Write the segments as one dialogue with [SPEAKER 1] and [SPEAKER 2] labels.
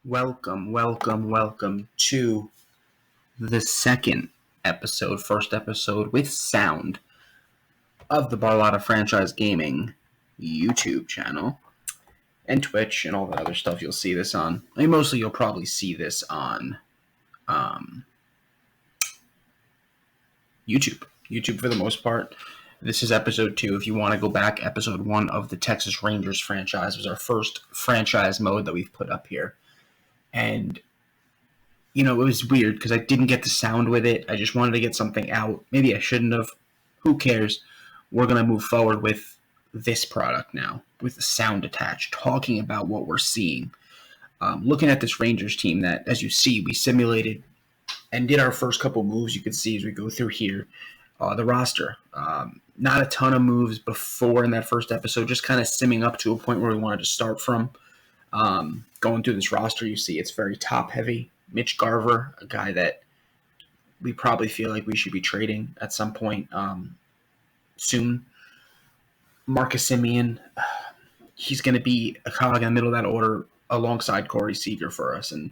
[SPEAKER 1] Welcome to the first episode with sound of the Barlotta Franchise Gaming YouTube channel and Twitch and all that other stuff you'll see this on. Mostly you'll probably see this on YouTube for the most part. This is episode 2. If you want to go back, episode 1 of the Texas Rangers franchise was our first franchise mode that we've put up here. And, it was weird because I didn't get the sound with it. I just wanted to get something out. Maybe I shouldn't have. Who cares? We're going to move forward with this product now, with the sound attached, talking about what we're seeing. Looking at this Rangers team that, as you see, we simulated and did our first couple moves. You can see as we go through here, the roster. Not a ton of moves before in that first episode, just kind of simming up to a point where we wanted to start from. Going through this roster, you see it's very top-heavy. Mitch Garver, a guy that we probably feel like we should be trading at some point soon. Marcus Semien, he's going to be a cog in the middle of that order alongside Corey Seager for us. And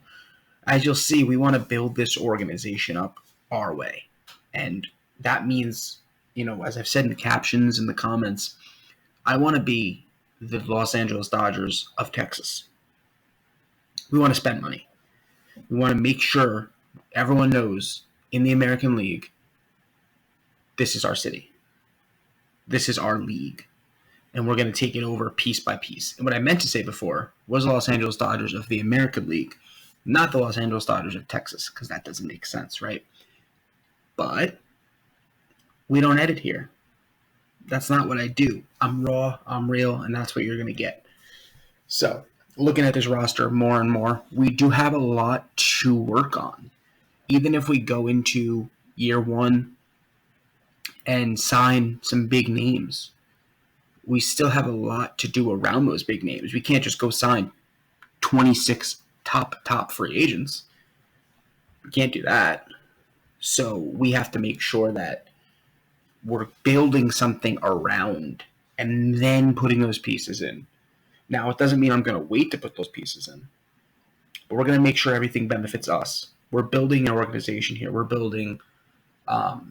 [SPEAKER 1] as you'll see, we want to build this organization up our way. And that means, as I've said in the captions and the comments, I want to be the Los Angeles Dodgers of Texas. We want to spend money. We want to make sure everyone knows in the American League, this is our city. This is our league. And we're going to take it over piece by piece. And what I meant to say before was the Los Angeles Dodgers of the American League, not the Los Angeles Dodgers of Texas, because that doesn't make sense, right? But we don't edit here. That's not what I do. I'm raw, I'm real, and that's what you're going to get. So, looking at this roster more and more, we do have a lot to work on. Even if we go into year one and sign some big names, we still have a lot to do around those big names. We can't just go sign 26 top free agents. We can't do that. So we have to make sure that we're building something around and then putting those pieces in. Now, it doesn't mean I'm going to wait to put those pieces in, but we're going to make sure everything benefits us. We're building an organization here. We're building the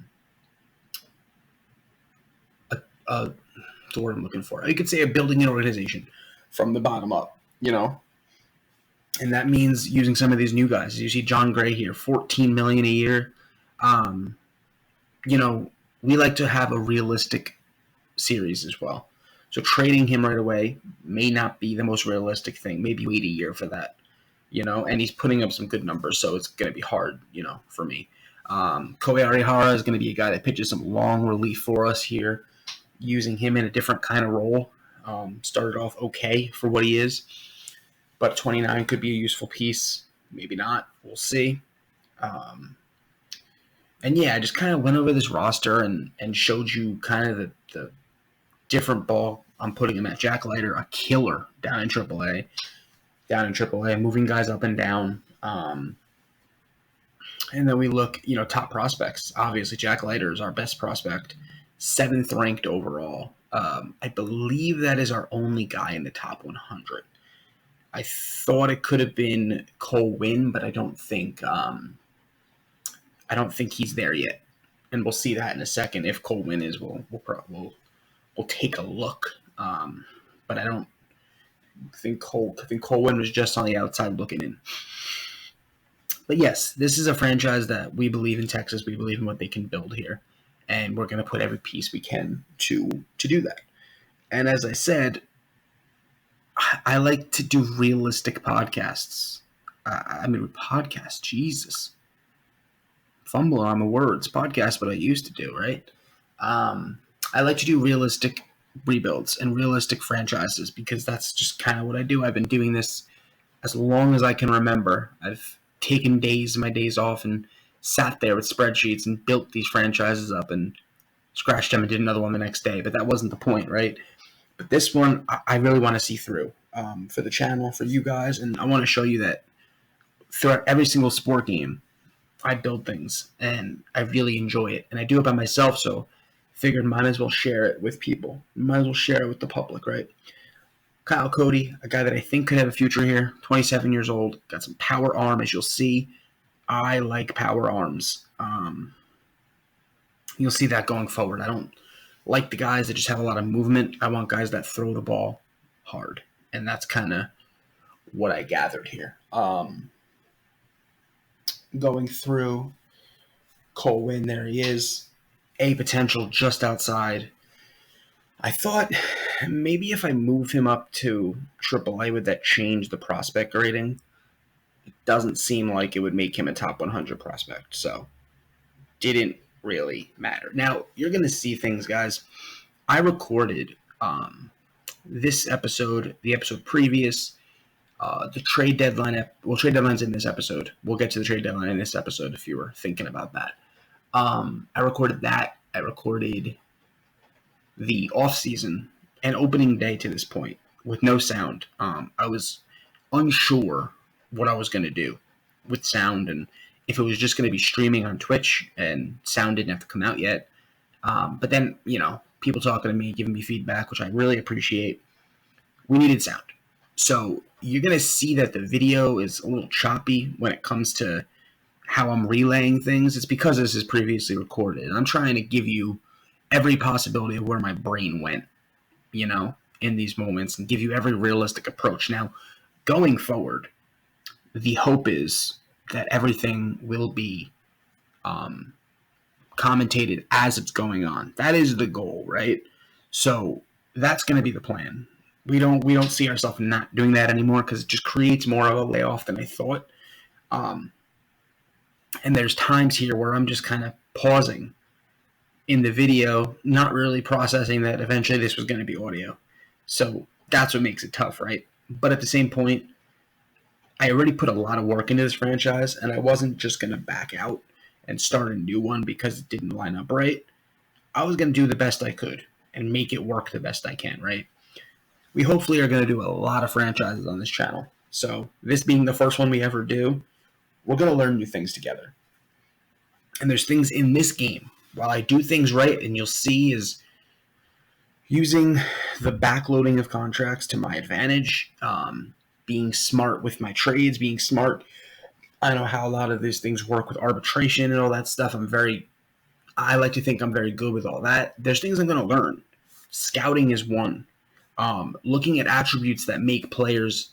[SPEAKER 1] word I'm looking for. You could say building an organization from the bottom up, And that means using some of these new guys. You see John Gray here, $14 million a year. We like to have a realistic series as well. So trading him right away may not be the most realistic thing. Maybe wait a year for that, and he's putting up some good numbers, so it's going to be hard, for me. Kohei Arihara is going to be a guy that pitches some long relief for us here, using him in a different kind of role. Started off okay for what he is, but 29 could be a useful piece. Maybe not. We'll see. And yeah, I just kind of went over this roster and showed you kind of the different ball I'm putting him at. Jack Leiter, a killer down in AAA, moving guys up and down. And then we look, top prospects. Obviously, Jack Leiter is our best prospect, 7th ranked overall. I believe that is our only guy in the top 100. I thought it could have been Cole Winn, but I don't think he's there yet. And we'll see that in a second. If Cole Winn is, we'll take a look. But I don't think Cole Winn was just on the outside looking in. But yes, this is a franchise that we believe in Texas. We believe in what they can build here. And we're going to put every piece we can to do that. And as I said, I like to do realistic podcasts. Podcast, Jesus. Fumbling on the words. Podcast, what I used to do, right? I like to do realistic rebuilds and realistic franchises because that's just kind of what I do. I've been doing this as long as I can remember. I've taken my days off and sat there with spreadsheets and built these franchises up and scratched them and did another one the next day. But that wasn't the point, right? But this one, I really want to see through for the channel, for you guys. And I want to show you that throughout every single sport game, I build things and I really enjoy it. And I do it by myself, so figured might as well share it with people. Might as well share it with the public, right? Kyle Cody, a guy that I think could have a future here, 27 years old, got some power arm, as you'll see. I like power arms. You'll see that going forward. I don't like the guys that just have a lot of movement. I want guys that throw the ball hard, and that's kind of what I gathered here. Going through Cole Winn, there he is. A potential just outside. I thought maybe if I move him up to AAA, would that change the prospect rating? It doesn't seem like it would make him a top 100 prospect, so didn't really matter. Now, you're going to see things, guys. I recorded this episode, the episode previous, the trade deadline. Well, trade deadline's in this episode. We'll get to the trade deadline in this episode if you were thinking about that. I recorded that. I recorded the off-season and opening day to this point with no sound. I was unsure what I was going to do with sound and if it was just going to be streaming on Twitch and sound didn't have to come out yet. But then, people talking to me, giving me feedback, which I really appreciate. We needed sound. So you're going to see that the video is a little choppy when it comes to how I'm relaying things. It's because this is previously recorded. I'm trying to give you every possibility of where my brain went, in these moments and give you every realistic approach. Now, going forward, the hope is that everything will be commentated as it's going on. That is the goal, right? So that's going to be the plan. We don't see ourselves not doing that anymore because it just creates more of a layoff than I thought. And there's times here where I'm just kind of pausing in the video, not really processing that eventually this was going to be audio. So that's what makes it tough, right? But at the same point, I already put a lot of work into this franchise, and I wasn't just going to back out and start a new one because it didn't line up right. I was going to do the best I could and make it work the best I can, right? We hopefully are going to do a lot of franchises on this channel. So this being the first one we ever do, we're going to learn new things together. And there's things in this game, while I do things right, and you'll see is using the backloading of contracts to my advantage, being smart with my trades, being smart. I know how a lot of these things work with arbitration and all that stuff. I like to think I'm very good with all that. There's things I'm going to learn. Scouting is one. Looking at attributes that make players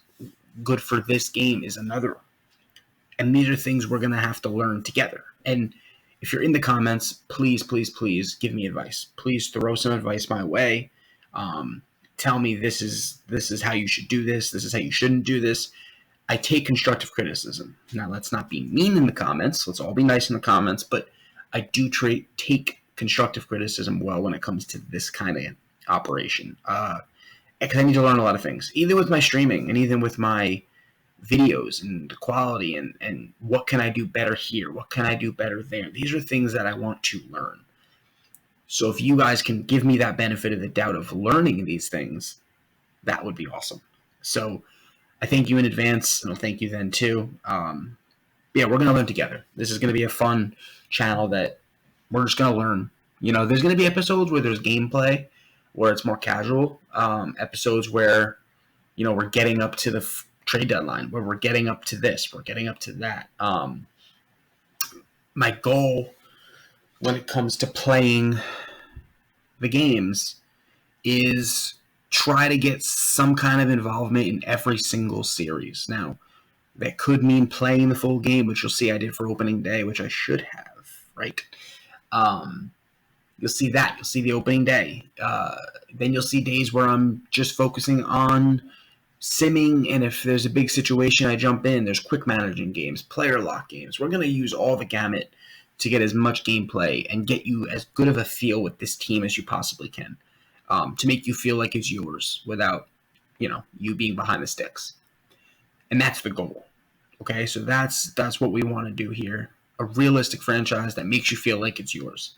[SPEAKER 1] good for this game is another. And these are things we're going to have to learn together. And if you're in the comments, please, please, please give me advice. Please throw some advice my way. Tell me this is how you should do this. This is how you shouldn't do this. I take constructive criticism. Now, let's not be mean in the comments. Let's all be nice in the comments. But I do take constructive criticism well when it comes to this kind of operation. Because I need to learn a lot of things, either with my streaming and even with my videos and the quality and what can I do better here? What can I do better there? These are things that I want to learn. So if you guys can give me that benefit of the doubt of learning these things, that would be awesome. So I thank you in advance, and I'll thank you then too. We're going to learn together. This is going to be a fun channel that we're just going to learn. There's going to be episodes where there's gameplay, where it's more casual. Episodes where, we're getting up to the trade deadline, where we're getting up to this, we're getting up to that. My goal when it comes to playing the games is try to get some kind of involvement in every single series. Now, that could mean playing the full game, which you'll see I did for opening day, which I should have, right? You'll see that. You'll see the opening day. Then you'll see days where I'm just focusing on simming, and if there's a big situation, I jump in. There's quick managing games, player lock games. We're going to use all the gamut to get as much gameplay and get you as good of a feel with this team as you possibly can, to make you feel like it's yours without, you being behind the sticks. And that's the goal. Okay, so that's what we want to do here. A realistic franchise that makes you feel like it's yours.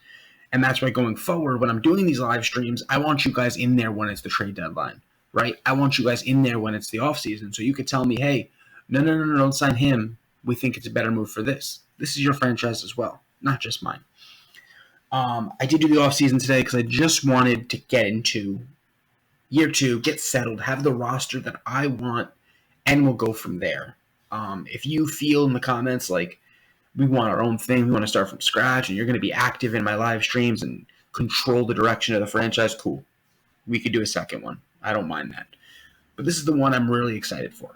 [SPEAKER 1] And that's why going forward, when I'm doing these live streams, I want you guys in there when it's the trade deadline, right? I want you guys in there when it's the offseason. So you could tell me, hey, no, don't sign him. We think it's a better move for this. This is your franchise as well, not just mine. I did do the offseason today because I just wanted to get into year 2, get settled, have the roster that I want, and we'll go from there. If you feel in the comments like we want our own thing, we want to start from scratch, and you're going to be active in my live streams and control the direction of the franchise, cool. We could do a second one. I don't mind that. But this is the one I'm really excited for.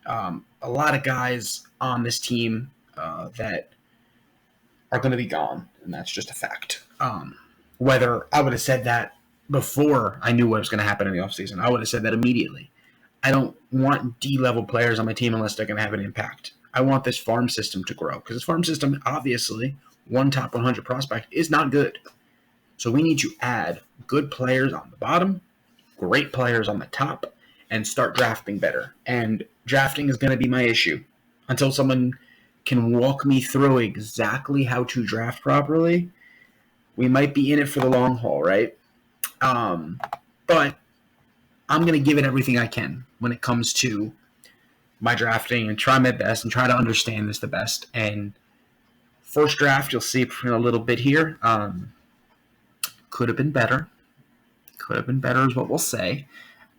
[SPEAKER 1] A lot of guys on this team that are going to be gone, and that's just a fact. Whether I would have said that before I knew what was going to happen in the offseason, I would have said that immediately. I don't want D-level players on my team unless they're going to have an impact. I want this farm system to grow because this farm system, obviously, one top 100 prospect is not good. So we need to add good players on the bottom, great players on the top, and start drafting better. And drafting is going to be my issue until someone can walk me through exactly how to draft properly. We might be in it for the long haul, right? But I'm going to give it everything I can when it comes to my drafting and try my best and try to understand this the best. And first draft, you'll see in a little bit here. Could have been better. Could have been better is what we'll say.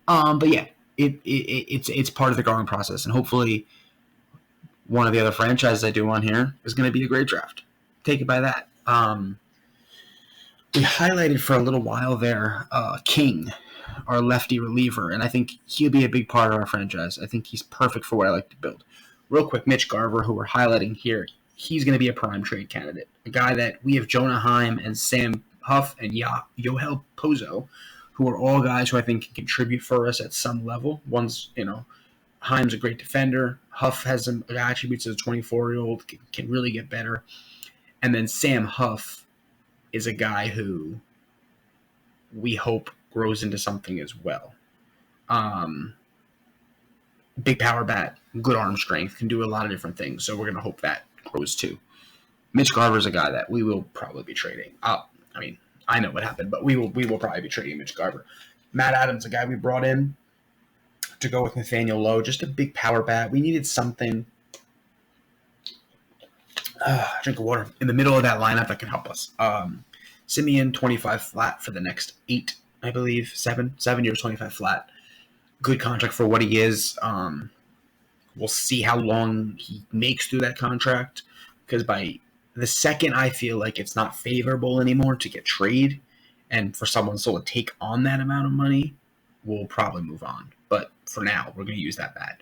[SPEAKER 1] But yeah, it's part of the growing process. And hopefully one of the other franchises I do on here is going to be a great draft. Take it by that. We highlighted for a little while there King, our lefty reliever, and I think he'll be a big part of our franchise. I think he's perfect for what I like to build. Real quick, Mitch Garver, who we're highlighting here, he's going to be a prime trade candidate. A guy that we have Jonah Heim and Sam Huff and Yoel Pozo, who are all guys who I think can contribute for us at some level. One's, Heim's a great defender. Huff has some attributes as a 24-year-old, can really get better. And then Sam Huff is a guy who we hope grows into something as well. Big power bat, good arm strength, can do a lot of different things. So we're going to hope that grows too. Mitch Garver is a guy that we will probably be trading. I know what happened, but we will probably be trading Mitch Garver. Matt Adams, a guy we brought in to go with Nathaniel Lowe, just a big power bat. We needed something. Drink of water. In the middle of that lineup that can help us. Simeon, 25 flat for the next 8, I believe. 7 years, 25 flat. Good contract for what he is. We'll see how long he makes through that contract. Because by the second I feel like it's not favorable anymore to get trade and for someone still to take on that amount of money, we'll probably move on. But for now, we're going to use that bat.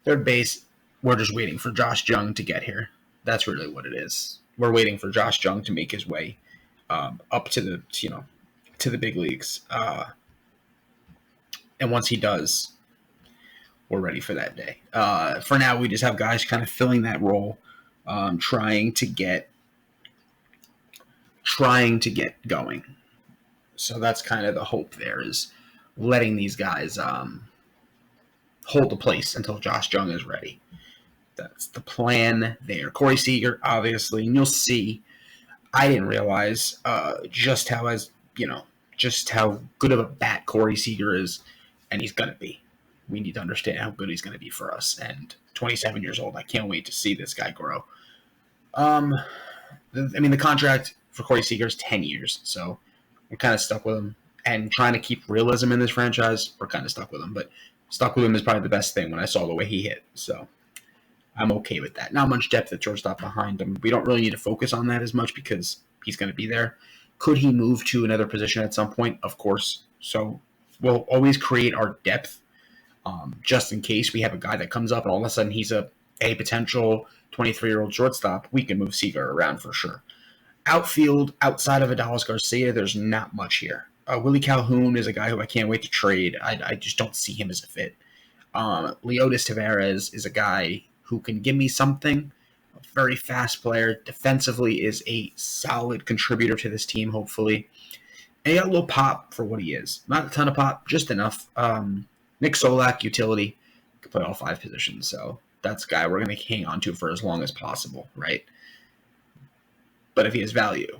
[SPEAKER 1] Third base, we're just waiting for Josh Jung to get here. That's really what it is. We're waiting for Josh Jung to make his way up to the big leagues. And once he does, we're ready for that day. For now, we just have guys kind of filling that role, trying to get going. So that's kind of the hope there, is letting these guys hold the place until Josh Jung is ready. That's the plan there. Corey Seager, obviously, and you'll see. I didn't realize just how good of a bat Corey Seager is, and he's gonna be. We need to understand how good he's gonna be for us. And 27 years old, I can't wait to see this guy grow. The contract for Corey Seager is 10 years, so we're kind of stuck with him. And trying to keep realism in this franchise, we're kind of stuck with him. But stuck with him is probably the best thing when I saw the way he hit. So I'm okay with that. Not much depth at shortstop behind him. We don't really need to focus on that as much because he's going to be there. Could he move to another position at some point? Of course. So we'll always create our depth just in case we have a guy that comes up and all of a sudden he's a potential 23-year-old shortstop. We can move Seager around for sure. Outfield, outside of Adolis Garcia, there's not much here. Willie Calhoun is a guy who I can't wait to trade. I just don't see him as a fit. Leotis Taveras is a guy who can give me something. A very fast player. Defensively is a solid contributor to this team, hopefully. And he got a little pop for what he is. Not a ton of pop, just enough. Nick Solak, utility. Can play all 5 positions. So that's a guy we're going to hang on to for as long as possible, right? But if he has value,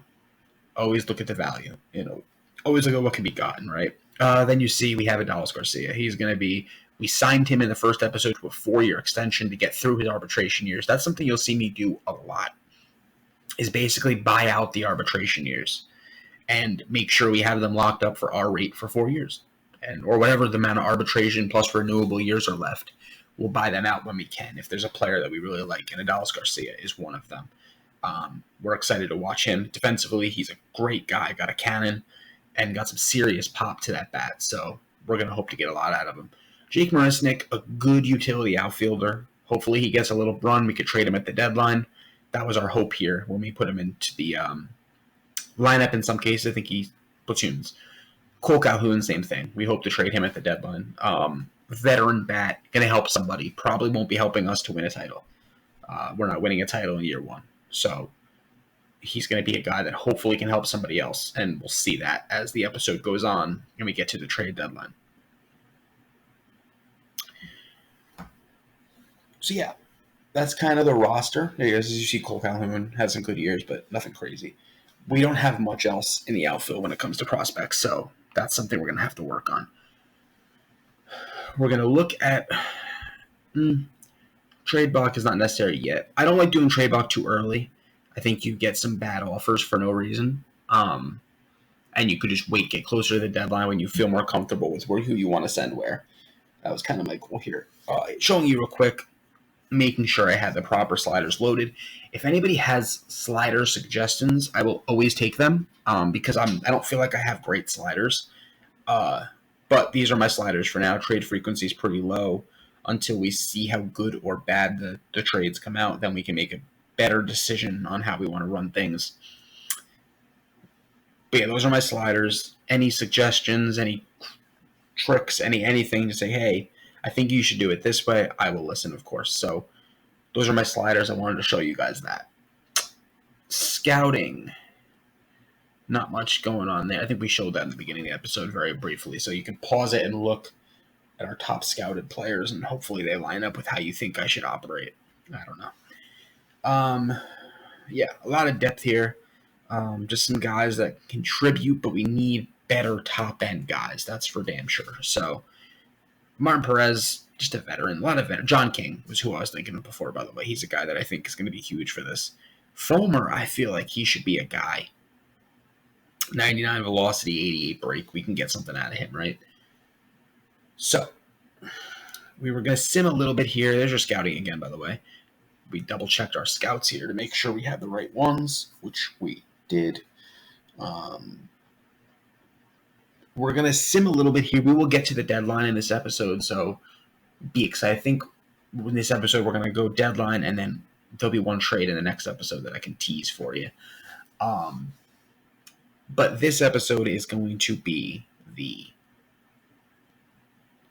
[SPEAKER 1] always look at the value. Always look at what can be gotten, right? Then you see we have Adolis Garcia. He's going to be... We signed him in the first episode to a 4-year extension to get through his arbitration years. That's something you'll see me do a lot, is basically buy out the arbitration years and make sure we have them locked up for our rate for 4 years. or whatever the amount of arbitration plus renewable years are left. We'll buy them out when we can if there's a player that we really like, and Adolis Garcia is one of them. We're excited to watch him. Defensively, he's a great guy, got a cannon, and got some serious pop to that bat, so we're going to hope to get a lot out of him. Jake Marisnick, a good utility outfielder. Hopefully he gets a little run. We could trade him at the deadline. That was our hope here when we put him into the lineup. In some cases, I think he platoons. Cole Calhoun, same thing. We hope to trade him at the deadline. Veteran bat, going to help somebody. Probably won't be helping us to win a title. We're not winning a title in year one. So he's going to be a guy that hopefully can help somebody else. And we'll see that as the episode goes on and we get to the trade deadline. So yeah, that's kind of the roster. As you see, Cole Calhoun had some good years, but nothing crazy. We don't have much else in the outfield when it comes to prospects, so that's something we're going to have to work on. We're going to look at trade block is not necessary yet. I don't like doing trade block too early. I think you get some bad offers for no reason. And you could just wait, get closer to the deadline when you feel more comfortable with who you want to send where. That was kind of my goal here. Showing you real quick, making sure I have the proper sliders loaded. If anybody has slider suggestions, I will always take them because I don't feel like I have great sliders. But these are my sliders for now. Trade frequency is pretty low until we see how good or bad the trades come out. Then we can make a better decision on how we want to run things. But yeah, those are my sliders. Any suggestions, any tricks, anything to say, hey, I think you should do it this way, I will listen, of course. So those are my sliders. I wanted to show you guys that. Scouting. Not much going on there. I think we showed that in the beginning of the episode very briefly. So you can pause it and look at our top scouted players, and hopefully they line up with how you think I should operate. I don't know. Yeah, a lot of depth here. Just some guys that contribute, but we need better top-end guys. That's for damn sure. So Martin Perez, just a veteran. A lot of veteran. John King was who I was thinking of before, by the way. He's a guy that I think is going to be huge for this. Fulmer, I feel like he should be a guy. 99 velocity, 88 break. We can get something out of him, right? So, we were going to sim a little bit here. There's your scouting again, by the way. We double-checked our scouts here to make sure we have the right ones, which we did. We're going to sim a little bit here. We will get to the deadline in this episode, so be excited. I think in this episode we're going to go deadline, and then there'll be one trade in the next episode that I can tease for you. But this episode is going to be the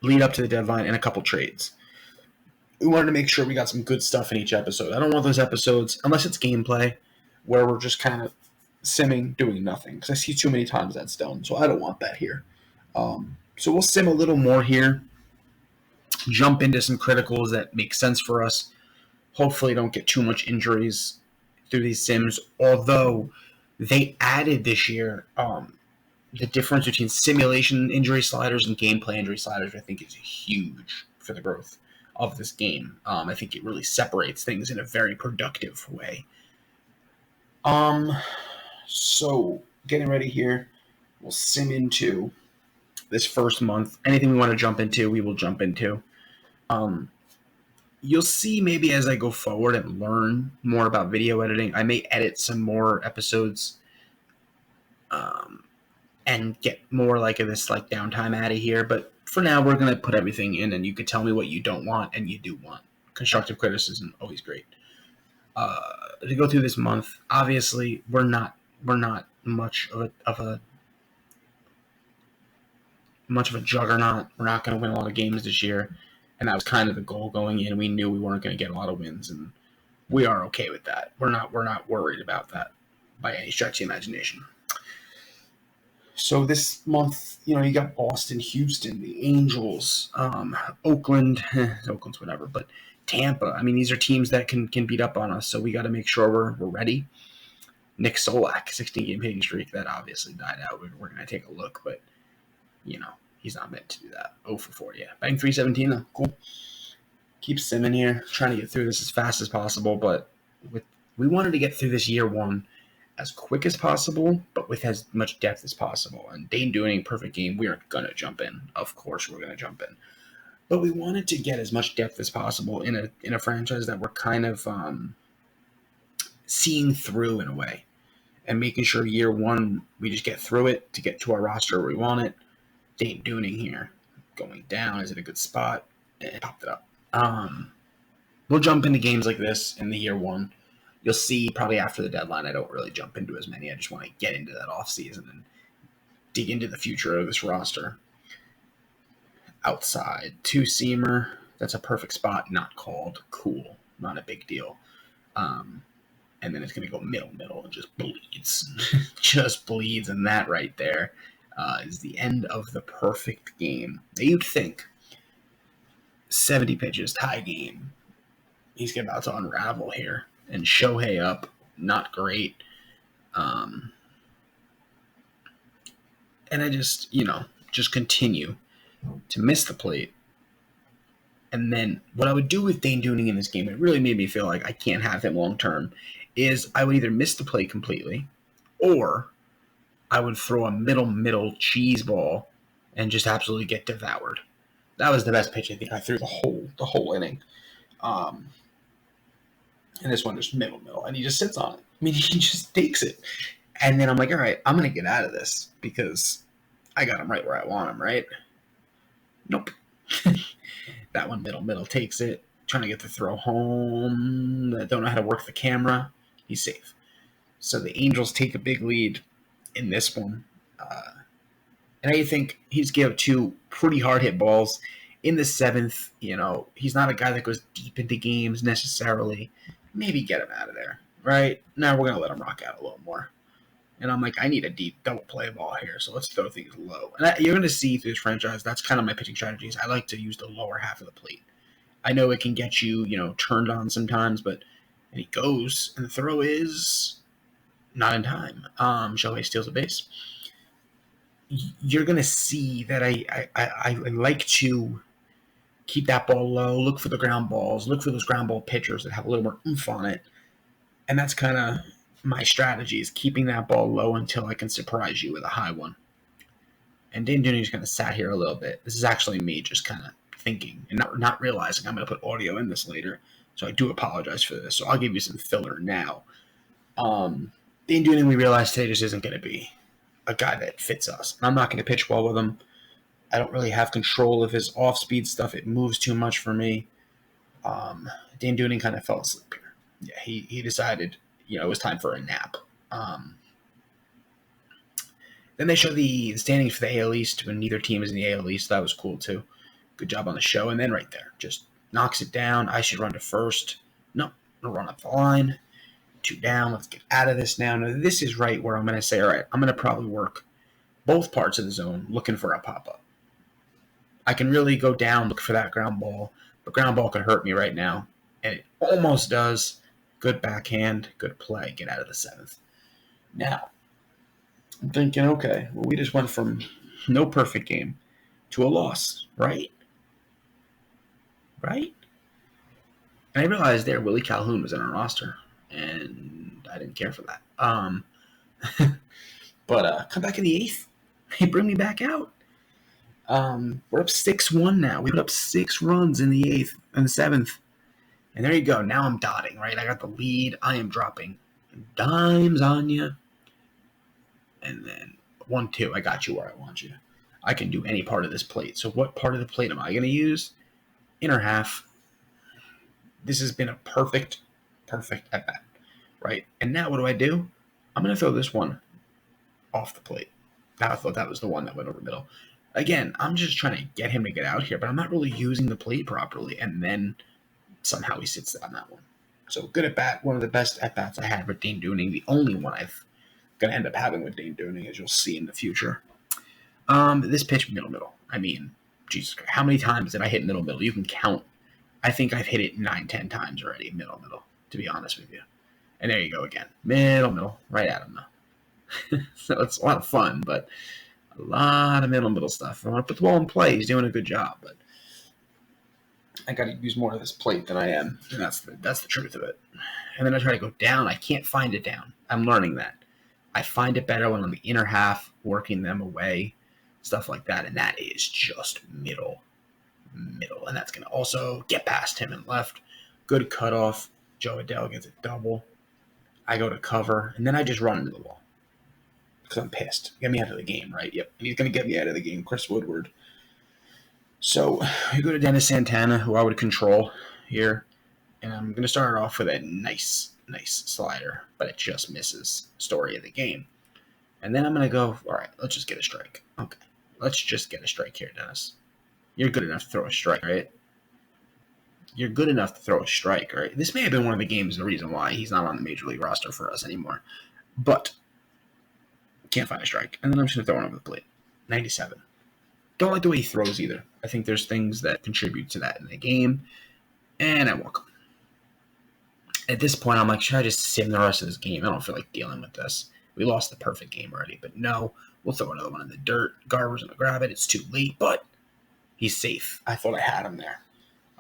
[SPEAKER 1] lead up to the deadline and a couple trades. We wanted to make sure we got some good stuff in each episode. I don't want those episodes, unless it's gameplay, where we're just kind of simming, doing nothing. Because I see too many times that's done, so I don't want that here. So we'll sim a little more here. Jump into some criticals that make sense for us. Hopefully don't get too much injuries through these sims. Although they added this year the difference between simulation injury sliders and gameplay injury sliders, I think is huge for the growth of this game. I think it really separates things in a very productive way. So getting ready here, we'll sim into this first month. Anything we want to jump into, we will jump into. You'll see maybe as I go forward and learn more about video editing, I may edit some more episodes and get more like this like downtime out of here. But for now, we're going to put everything in, and you can tell me what you don't want and you do want. Constructive criticism, always great. To go through this month, obviously, we're not much of a juggernaut. We're not going to win a lot of games this year, and that was kind of the goal going in. We knew we weren't going to get a lot of wins, and we are okay with that. We're not worried about that by any stretch of the imagination. So this month, you got Boston, Houston, the Angels, Oakland, Oakland's whatever, but Tampa. I mean, these are teams that can beat up on us, so we got to make sure we're ready. Nick Solak, 16-game hitting streak, that obviously died out. We're going to take a look, but, he's not meant to do that. 0 for 4, yeah. Batting .317, though. Cool. Keep simming here, trying to get through this as fast as possible, but we wanted to get through this year one as quick as possible, but with as much depth as possible. And Dane Dooning, perfect game, we aren't going to jump in. Of course we're going to jump in. But we wanted to get as much depth as possible in a franchise that we're kind of seeing through in a way. And making sure year one, we just get through it to get to our roster where we want it. Dane Dooning here, going down, is it a good spot? And popped it up. We'll jump into games like this in the year one. You'll see probably after the deadline, I don't really jump into as many. I just want to get into that offseason and dig into the future of this roster. Outside, two-seamer. That's a perfect spot. Not called. Cool. Not a big deal. And then it's going to go middle, and just bleeds. Just bleeds, and that right there is the end of the perfect game. Now, you'd think 70 pitches, tie game. He's about to unravel here. And Shohei up, not great. And I just continue to miss the plate. And then what I would do with Dane Dooning in this game, it really made me feel like I can't have him long term, is I would either miss the plate completely or I would throw a middle cheese ball and just absolutely get devoured. That was the best pitch I think I threw the whole inning. And this one just middle, and he just sits on it. I mean, he just takes it. And then I'm like, all right, I'm going to get out of this because I got him right where I want him, right? Nope. That one middle takes it. Trying to get the throw home. I don't know how to work the camera. He's safe. So the Angels take a big lead in this one. And I think he's given two pretty hard hit balls. In the seventh, he's not a guy that goes deep into games necessarily. Maybe get him out of there, right? Now we're going to let him rock out a little more. And I'm like, I need a deep double play ball here, so let's throw things low. And you're going to see through this franchise, that's kind of my pitching strategies. I like to use the lower half of the plate. I know it can get you, turned on sometimes, and he goes, and the throw is not in time. Shohei steals a base. You're going to see that I like to keep that ball low, look for the ground balls, look for those ground ball pitchers that have a little more oomph on it. And that's kind of my strategy, is keeping that ball low until I can surprise you with a high one. And Dane Dooning's kind of sat here a little bit. This is actually me just kind of thinking and not realizing I'm going to put audio in this later. So I do apologize for this. So I'll give you some filler now. Dane Dooning, we realized today, just isn't going to be a guy that fits us. I'm not going to pitch well with him. I don't really have control of his off-speed stuff. It moves too much for me. Dane Dooning kind of fell asleep here. Yeah, he decided, it was time for a nap. Then they show the standings for the AL East when neither team is in the AL East. That was cool, too. Good job on the show. And then right there, just knocks it down. I should run to first. No, I'll run up the line. 2 down. Let's get out of this now. Now, this is right where I'm going to say, all right, I'm going to probably work both parts of the zone looking for a pop-up. I can really go down, look for that ground ball. But ground ball could hurt me right now. And it almost does. Good backhand. Good play. Get out of the 7th. Now, I'm thinking, okay, well, we just went from no perfect game to a loss, right? Right? And I realized there Willie Calhoun was in our roster. And I didn't care for that. But come back in the 8th. They bring me back out. We're up 6-1 now. We put up 6 runs in the 8th and the 7th. And there you go. Now I'm dotting, right? I got the lead. I am dropping dimes on you. And then 1-2. I got you where I want you. I can do any part of this plate. So what part of the plate am I going to use? Inner half. This has been a perfect at bat, right? And now what do? I'm going to throw this one off the plate. Now I thought that was the one that went over middle. Again, I'm just trying to get him to get out here, but I'm not really using the plate properly. And then somehow he sits on that one. So good at bat. One of the best at bats I had with Dane Dooning. The only one I've going to end up having with Dane Dooning, as you'll see in the future. This pitch, middle. I mean, Jesus Christ, how many times did I hit middle? You can count. I think I've hit it 9-10 times already, middle, to be honest with you. And there you go again. Middle, right at him now. So it's a lot of fun, but a lot of middle stuff. I want to put the ball in play. He's doing a good job, but I got to use more of this plate than I am, and that's the truth of it. And then I try to go down. I can't find it down. I'm learning that. I find it better when on the inner half, working them away, stuff like that. And that is just middle. And that's going to also get past him and left. Good cutoff. Joe Adele gets a double. I go to cover, and then I just run into the wall because I'm pissed. Get me out of the game, right? Yep. And he's going to get me out of the game, Chris Woodward. So we go to Dennis Santana, who I would control here. And I'm going to start off with a nice slider, but it just misses. Story of the game. And then I'm going to go, all right, let's just get a strike. Okay, let's just get a strike here, Dennis. You're good enough to throw a strike, right? You're good enough to throw a strike, right? This may have been one of the games, the reason why he's not on the Major League roster for us anymore. But can't find a strike. And then I'm just going to throw it over the plate. 97. Don't like the way he throws either. I think there's things that contribute to that in the game. And I walk him. At this point, I'm like, should I just sim the rest of this game? I don't feel like dealing with this. We lost the perfect game already. But no, we'll throw another one in the dirt. Garver's going to grab it. It's too late, but he's safe. I thought I had him there.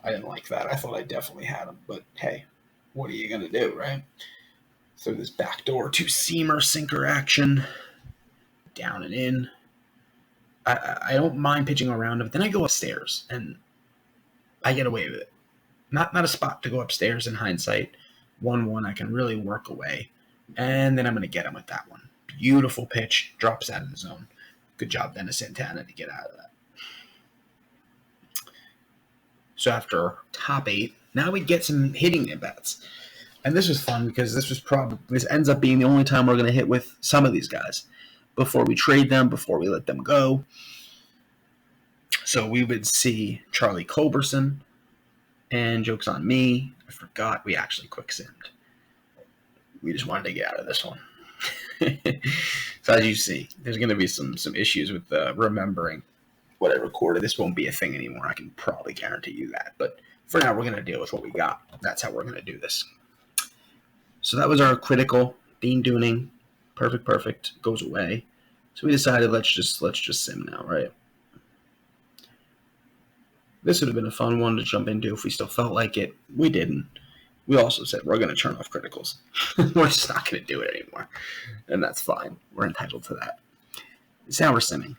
[SPEAKER 1] I didn't like that. I thought I definitely had him. But hey, what are you going to do, right? Throw this backdoor two-seamer sinker action. Down and in. I don't mind pitching around him. But then I go upstairs, and I get away with it. Not a spot to go upstairs in hindsight. 1-1, I can really work away. And then I'm going to get him with that one. Beautiful pitch. Drops out of the zone. Good job, Dennis Santana, to get out of that. So after top 8, now we get some hitting at-bats. And this was fun because this ends up being the only time we're going to hit with some of these guys before we trade them, before we let them go. So we would see Charlie Culberson, and joke's on me, I forgot we actually quick-simmed. We just wanted to get out of this one. So as you see, there's going to be some issues with remembering what I recorded. This won't be a thing anymore. I can probably guarantee you that. But for now, we're going to deal with what we got. That's how we're going to do this. So that was our critical Dean Dooning. Perfect. Goes away. So we decided let's just sim now, right? This would have been a fun one to jump into if we still felt like it. We didn't. We also said we're going to turn off criticals. We're just not going to do it anymore. And that's fine. We're entitled to that. So now we're simming.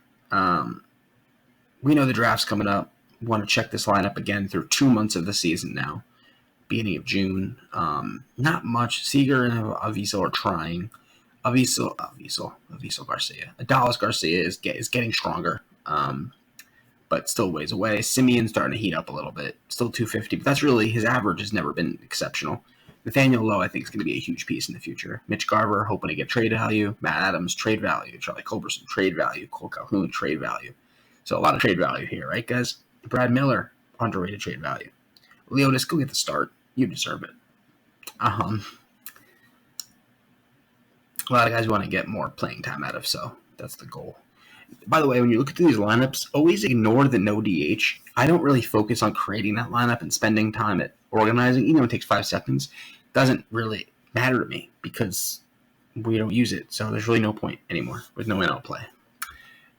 [SPEAKER 1] We know the draft's coming up. We want to check this lineup again through 2 months of the season now. Beginning of June. Not much. Seager and Aviso are trying. Aviso Garcia. Adalis Garcia is getting stronger. But still ways away. Simeon's starting to heat up a little bit. Still 250, but that's really, his average has never been exceptional. Nathaniel Lowe, I think, is going to be a huge piece in the future. Mitch Garver, hoping to get trade value. Matt Adams, trade value. Charlie Culberson, trade value. Cole Calhoun, trade value. So a lot of trade value here, right, guys? Brad Miller, underrated trade value. Leotis, go get the start. You deserve it. A lot of guys want to get more playing time out of, so that's the goal. By the way, when you look at these lineups, always ignore the no DH. I don't really focus on creating that lineup and spending time at organizing. Even though it takes 5 seconds, it doesn't really matter to me because we don't use it. So there's really no point anymore with no NL play.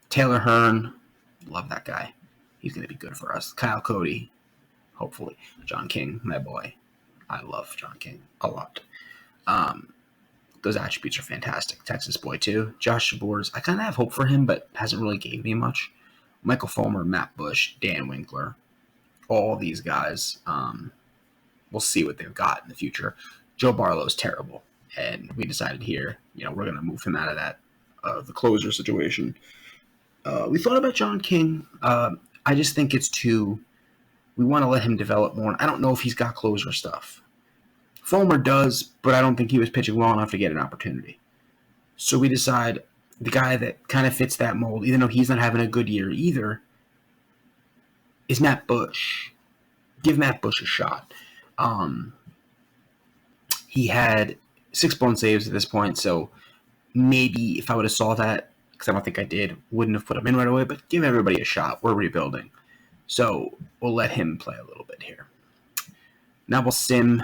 [SPEAKER 1] Taylor Hearn, love that guy. He's going to be good for us. Kyle Cody, hopefully. John King, my boy. I love John King a lot. Those attributes are fantastic. Texas boy, too. Josh Jabours, I kind of have hope for him, but hasn't really gave me much. Michael Fulmer, Matt Bush, Dan Winkler, all these guys. We'll see what they've got in the future. Joe Barlow's terrible, and we decided here, we're going to move him out of that, the closer situation. We thought about John King. I just think it's we want to let him develop more. I don't know if he's got closer stuff. Fulmer does, but I don't think he was pitching well enough to get an opportunity. So we decide the guy that kind of fits that mold, even though he's not having a good year either, is Matt Bush. Give Matt Bush a shot. He had 6 blown saves at this point, so maybe if I would have saw that, because I don't think I did, wouldn't have put him in right away, but give everybody a shot. We're rebuilding. So we'll let him play a little bit here. Now we'll sim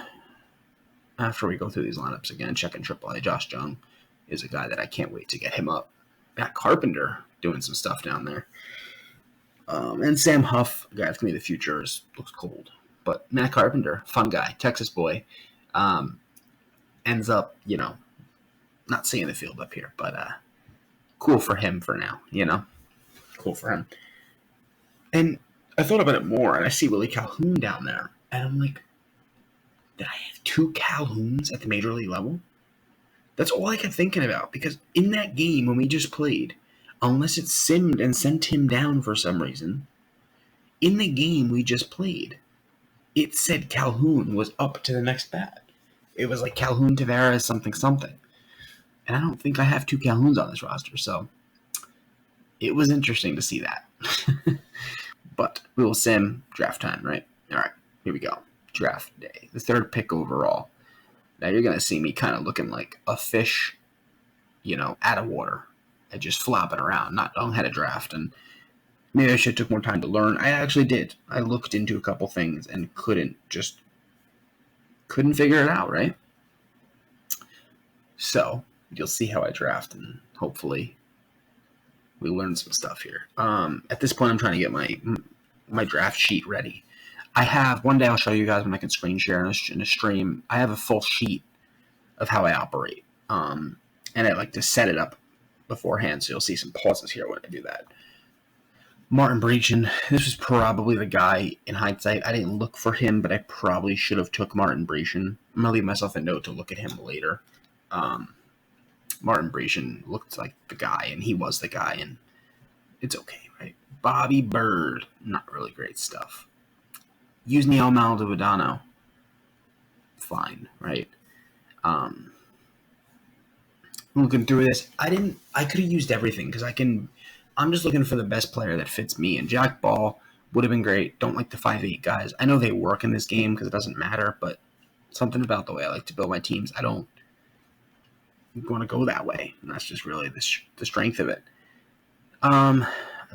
[SPEAKER 1] after we go through these lineups again, checking AAA. Josh Jung is a guy that I can't wait to get him up. Matt Carpenter doing some stuff down there. And Sam Huff, a guy that's going to be the future, looks cold. But Matt Carpenter, fun guy, Texas boy, ends up, Not seeing the field up here, but cool for him for now, Cool for him. And I thought about it more, and I see Willie Calhoun down there, and I'm like, did I have 2 Calhouns at the major league level? That's all I kept thinking about, because in that game when we just played, unless it simmed and sent him down for some reason, in the game we just played, it said Calhoun was up to the next bat. It was like Calhoun Tavares something. And I don't think I have 2 Calhouns on this roster, so it was interesting to see that. But we will sim draft time, right? All right, here we go. Draft day, the 3rd pick overall. Now you're going to see me kind of looking like a fish, out of water and just flopping around, not knowing how to draft. And maybe I should have took more time to learn. I actually did. I looked into a couple things and couldn't figure it out, right? So you'll see how I draft, and hopefully we learn some stuff here. At this point, I'm trying to get my draft sheet ready. I have, one day I'll show you guys when I can screen share in a stream. I have a full sheet of how I operate. And I like to set it up beforehand, so you'll see some pauses here when I do that. Martin Brechin, this was probably the guy in hindsight. I didn't look for him, but I probably should have took Martin Brechin. I'm going to leave myself a note to look at him later. Martin Brechin looked like the guy, and he was the guy, and it's okay, right? Bobby Bird, not really great stuff. Yusniel Maldonado, fine, right? Looking through this, I could have used everything because I'm just looking for the best player that fits me. And Jack Ball would have been great. Don't like the 5'8" guys. I know they work in this game because it doesn't matter, but something about the way I like to build my teams, I don't want to go that way. And that's just really the strength of it. I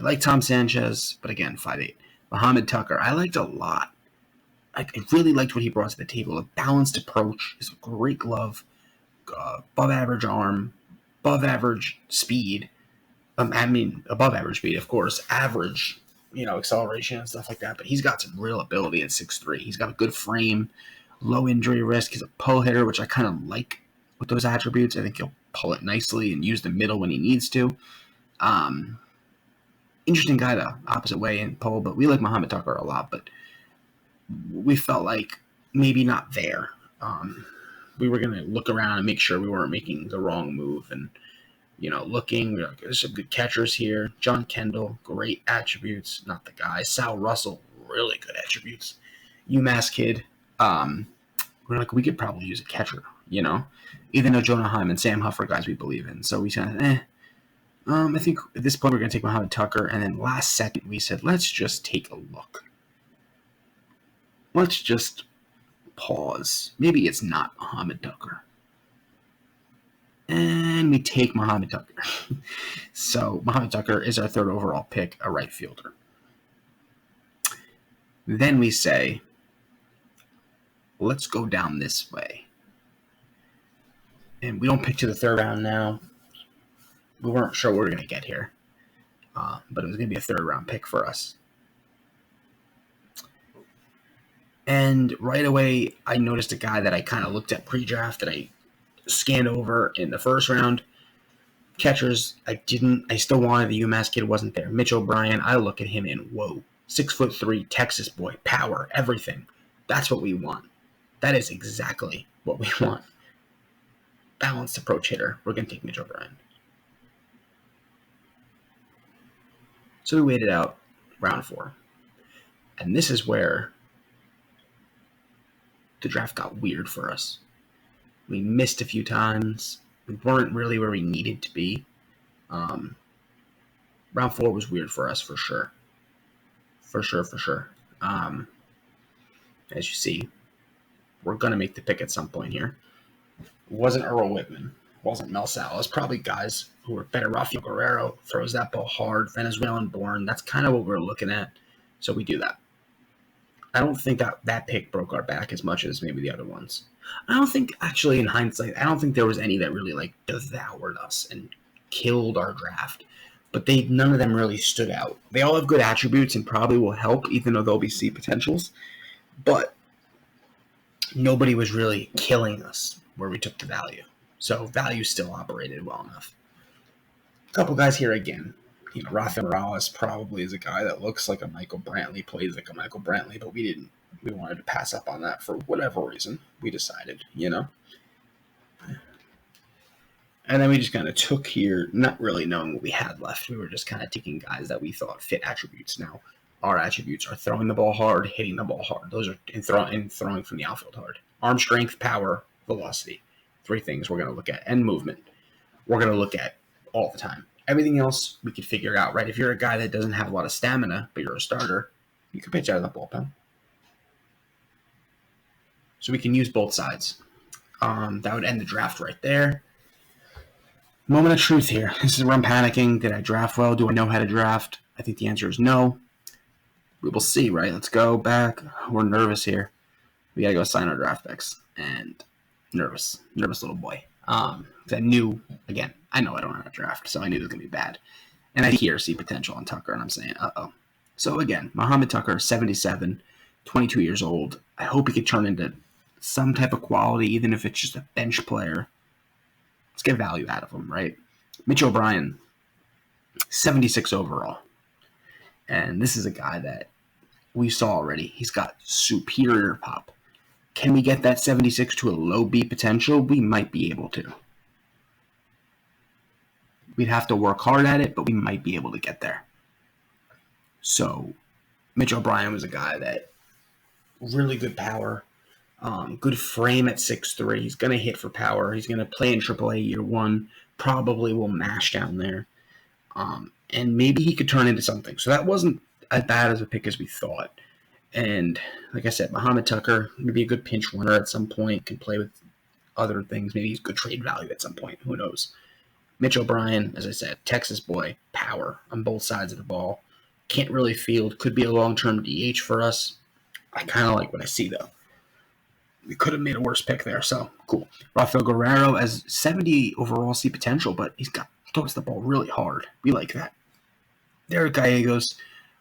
[SPEAKER 1] like Tom Sanchez, but again, 5'8". Muhammad Tucker, I liked a lot. I really liked what he brought to the table. A balanced approach. He's a great glove. Above average arm. Above average speed. Above average speed, of course. Average, acceleration and stuff like that. But he's got some real ability at 6'3". He's got a good frame. Low injury risk. He's a pull hitter, which I kind of like with those attributes. I think he'll pull it nicely and use the middle when he needs to. Interesting guy, though. Opposite way in pull. But we like Muhammad Tucker a lot. But we felt like maybe not there. We were going to look around and make sure we weren't making the wrong move. And, looking, there's some good catchers here. John Kendall, great attributes, not the guy. Sal Russell, really good attributes. UMass kid, we're like, we could probably use a catcher, Even though Jonah Heim and Sam Huff are guys we believe in. So we said, I think at this point we're going to take Muhammad Tucker. And then last second we said, let's just take a look. Let's just pause. Maybe it's not Muhammad Tucker. And we take Muhammad Tucker. So Muhammad Tucker is our 3rd overall pick, a right fielder. Then we say, let's go down this way. And we don't pick to the 3rd round now. We weren't sure what we were going to get here. But it was going to be a 3rd round pick for us. And right away, I noticed a guy that I kind of looked at pre-draft that I scanned over in the 1st round. Catchers, I still wanted. The UMass kid wasn't there. Mitch O'Brien, I look at him and whoa, 6'3", Texas boy, power, everything. That's what we want. That is exactly what we want. Balanced approach hitter. We're going to take Mitch O'Brien. So we waited out round 4. And this is where the draft got weird for us. We missed a few times. We weren't really where we needed to be. Round 4 was weird for us, for sure. For sure. As you see, we're going to make the pick at some point here. It wasn't Earl Whitman. It wasn't Mel Salas. Probably guys who were better. Rafael Guerrero throws that ball hard. Venezuelan born. That's kind of what we're looking at. So we do that. I don't think that pick broke our back as much as maybe the other ones. I don't think, actually, in hindsight, I don't think there was any that really, devoured us and killed our draft. But none of them really stood out. They all have good attributes and probably will help, even though they'll be C potentials. But nobody was really killing us where we took the value. So value still operated well enough. A couple guys here again. Rafael Morales probably is a guy that looks like a Michael Brantley, plays like a Michael Brantley, but we wanted to pass up on that for whatever reason. We decided. And then we just kind of took here, not really knowing what we had left. We were just kind of taking guys that we thought fit attributes. Now, our attributes are throwing the ball hard, hitting the ball hard. Those are in throwing from the outfield hard. Arm strength, power, velocity. 3 things we're going to look at. And movement. We're going to look at all the time. Everything else we could figure out, right? If you're a guy that doesn't have a lot of stamina, but you're a starter, you can pitch out of the bullpen. So we can use both sides. That would end the draft right there. Moment of truth here. This is where I'm panicking. Did I draft well? Do I know how to draft? I think the answer is no. We will see, right? Let's go back. We're nervous here. We got to go sign our draft picks. And nervous little boy. I knew, again, I know I don't know how to draft, so I knew it was going to be bad. And I see potential on Tucker, and I'm saying, uh-oh. So again, Muhammad Tucker, 77, 22 years old. I hope he could turn into some type of quality, even if it's just a bench player. Let's get value out of him, right? Mitch O'Brien, 76 overall. And this is a guy that we saw already. He's got superior pop. Can we get that 76 to a low B potential? We might be able to. We'd have to work hard at it, but we might be able to get there. So, Mitch O'Brien was a guy that really good power, good frame at 6'3". He's going to hit for power. He's going to play in AAA year 1. Probably will mash down there. And maybe he could turn into something. So that wasn't as bad as a pick as we thought. And like I said, Muhammad Tucker, maybe a good pinch runner at some point, can play with other things. Maybe he's good trade value at some point. Who knows? Mitch O'Brien, as I said, Texas boy, power on both sides of the ball. Can't really field. Could be a long-term DH for us. I kind of like what I see, though. We could have made a worse pick there, so cool. Rafael Guerrero has 70 overall C potential, but throws the ball really hard. We like that. Derek Gallegos,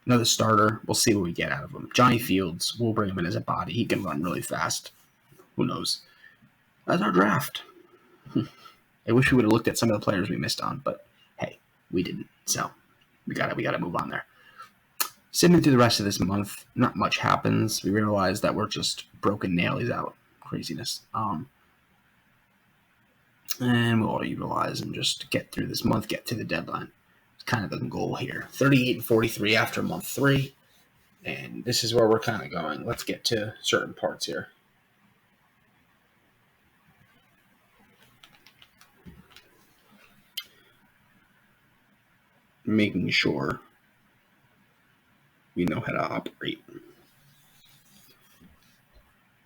[SPEAKER 1] another starter. We'll see what we get out of him. Johnny Fields, we'll bring him in as a body. He can run really fast. Who knows? That's our draft. I wish we would have looked at some of the players we missed on, but hey, we didn't. So we gotta move on there. Simming through the rest of this month, not much happens. We realize that we're just broken nailies out. Craziness. And we'll auto utilize and just get through this month, get to the deadline. It's kind of the goal here. 38 and 43 after month 3. And this is where we're kind of going. Let's get to certain parts here. Making sure we know how to operate.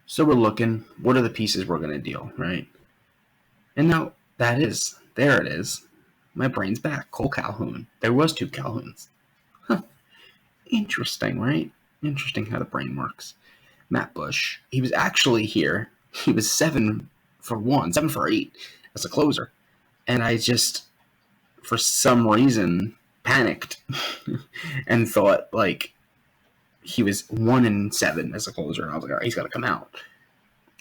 [SPEAKER 1] So we're looking, what are the pieces we're going to deal, right? And now, there it is. My brain's back. Cole Calhoun. There was 2 Calhouns. Huh. Interesting, right? Interesting how the brain works. Matt Bush. He was actually here. He was 7 for 8 as a closer. And I just, for some reason, panicked and thought, he was 1-7 as a closer. And I was like, all right, he's got to come out.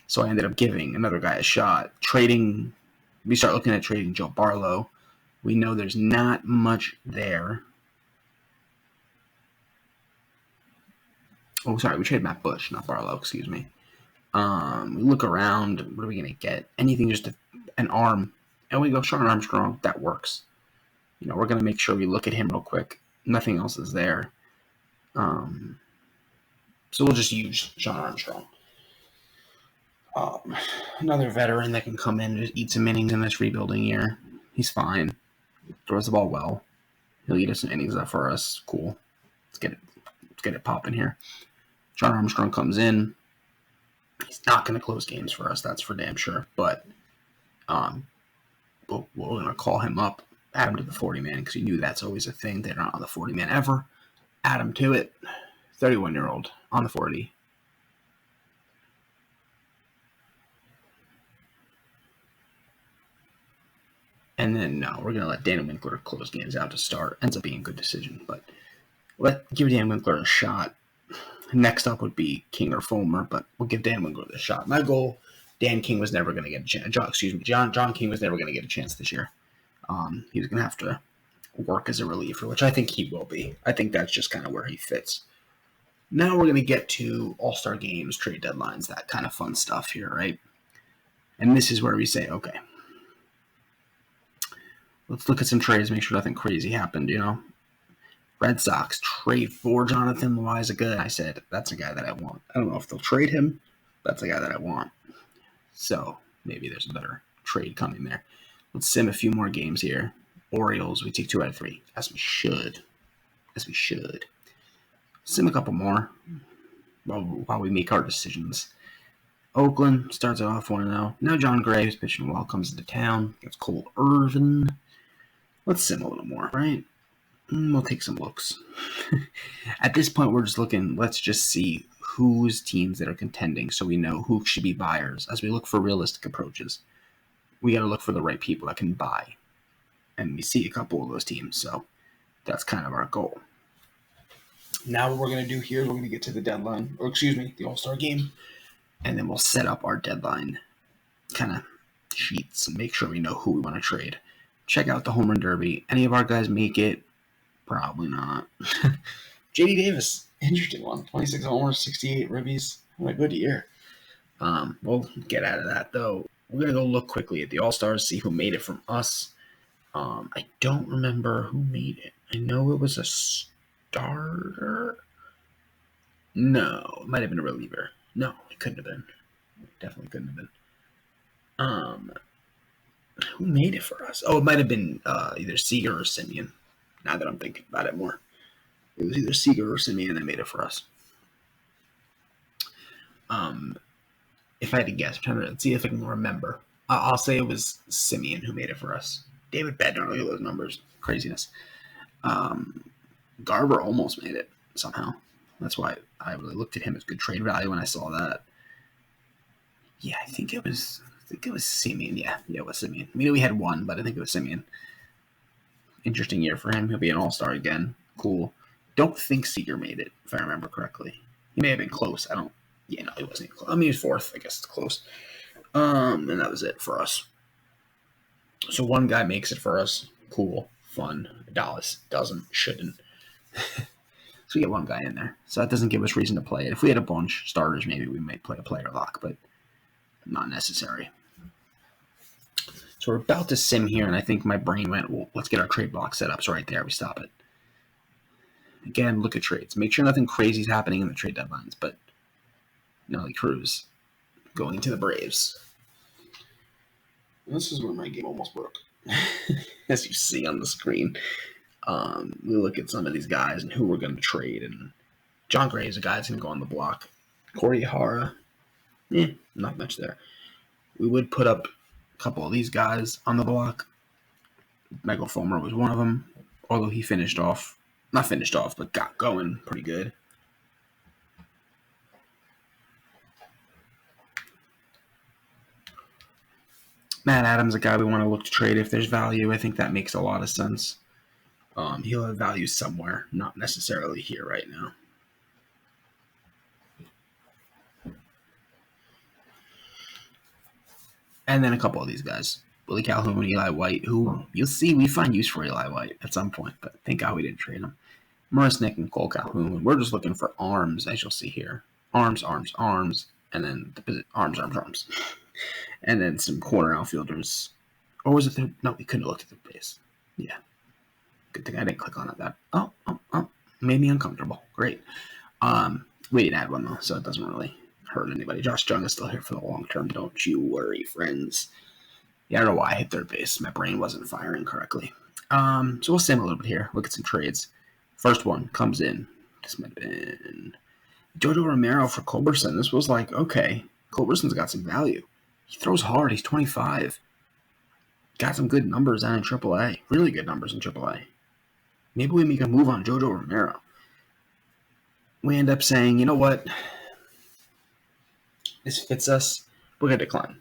[SPEAKER 1] So I ended up giving another guy a shot. We start looking at trading Joe Barlow. We know there's not much there. Oh, sorry, we traded Matt Bush, not Barlow, excuse me. We look around. What are we going to get? Anything, just an arm. And we go Sean Armstrong. That works. We're going to make sure we look at him real quick. Nothing else is there. So we'll just use Sean Armstrong. Another veteran that can come in and just eat some innings in this rebuilding year. He's fine. Throws the ball well. He'll eat us some innings up for us. Cool. Let's get it popping here. Sean Armstrong comes in. He's not going to close games for us. That's for damn sure. But we're going to call him up, add him to the 40-man, because you knew that's always a thing. They're not on the 40-man ever. Add him to it. 31-year-old on the 40. And then, no, we're going to let Dan Winkler close games out to start. Ends up being a good decision, but give Dan Winkler a shot. Next up would be King or Fulmer, but we'll give Dan Winkler the shot. My goal Dan King was never going to get a chance. John King was never going to get a chance this year. He was going to have to work as a reliever, which I think he will be. I think that's just kind of where he fits. Now we're going to get to All-Star games, trade deadlines, that kind of fun stuff here, right? And this is where we say, okay, let's look at some trades, make sure nothing crazy happened, Red Sox trade for Jonathan Loáisiga. I said, that's a guy that I want. I don't know if they'll trade him. That's a guy that I want. So maybe there's a better trade coming there. Let's sim a few more games here. Orioles, we take 2 out of 3. As we should. Sim a couple more while we make our decisions. Oakland starts it off 1-0. Now John Gray, who's pitching well, comes into town. Gets Cole Irvin. Let's sim a little more, right? We'll take some looks. At this point, we're just looking. Let's just see whose teams that are contending so we know who should be buyers. As we look for realistic approaches, we got to look for the right people that can buy. And we see a couple of those teams, so that's kind of our goal. Now what we're going to do here is we're going to get to the deadline, the All-Star game, and then we'll set up our deadline kind of sheets and make sure we know who we want to trade. Check out the Home Run Derby. Any of our guys make it? Probably not. J.D. Davis, interesting one. 26 homers, 68 ribbies. What a good year. We'll get out of that, though. We're going to go look quickly at the All-Stars, see who made it from us. I don't remember who made it. I know it was a starter. No, it might have been a reliever. No, it couldn't have been. Definitely couldn't have been. Who made it for us? Oh, it might have been either Seager or Simeon. Now that I'm thinking about it more. It was either Seager or Simeon that made it for us. If I had to guess, I'm trying to see if I can remember. I'll say it was Simeon who made it for us. David Bednar, look at those numbers. Craziness. Garver almost made it somehow. That's why I really looked at him as good trade value when I saw that. Yeah, I think it was Simeon. Yeah, it was Simeon. I mean, we had one, but I think it was Simeon. Interesting year for him. He'll be an all-star again. Cool. Don't think Seager made it, if I remember correctly. He may have been close. No, he wasn't even close. I mean, he was fourth. I guess it's close. And that was it for us. So one guy makes it for us. Cool. Fun. Dallas doesn't. Shouldn't. So we get one guy in there. So that doesn't give us reason to play it. If we had a bunch starters, maybe we might play a player lock, but not necessary. So we're about to sim here, and I think my brain went, well, let's get our trade block set up. So right there, we stop it. Again, look at trades. Make sure nothing crazy is happening in the trade deadlines, but Nelly Cruz going to the Braves. This is where my game almost broke. As you see on the screen. We look at some of these guys and who we're going to trade, and John Gray is a guy that's going to go on the block. Corey Hara, not much there. We would put up a couple of these guys on the block. Michael Fulmer was one of them, although he but got going pretty good. Matt Adams, a guy we want to look to trade if there's value. I think that makes a lot of sense. He'll have value somewhere, not necessarily here right now. And then a couple of these guys. Willie Calhoun, Eli White, who you'll see we find use for Eli White at some point, but thank God we didn't trade him. Morris Nick and Cole Calhoun. We're just looking for arms, as you'll see here. Arms, and then arms. And then some corner outfielders. Or was it third? No, we couldn't have looked at the base. Yeah. Good thing I didn't click on it. That made me uncomfortable. Great. We didn't add one though, so it doesn't really hurt anybody. Josh Jung is still here for the long term. Don't you worry, friends. Yeah, I don't know why I hit third base. My brain wasn't firing correctly. So we'll sim a little bit here. Look at some trades. First one comes in. This might have been Jojo Romero for Culberson. This was like, okay, Culberson's got some value. He throws hard. He's 25. Got some good numbers down in AAA. Really good numbers in AAA. Maybe we make a move on Jojo Romero. We end up saying, you know what? This fits us. We're going to decline.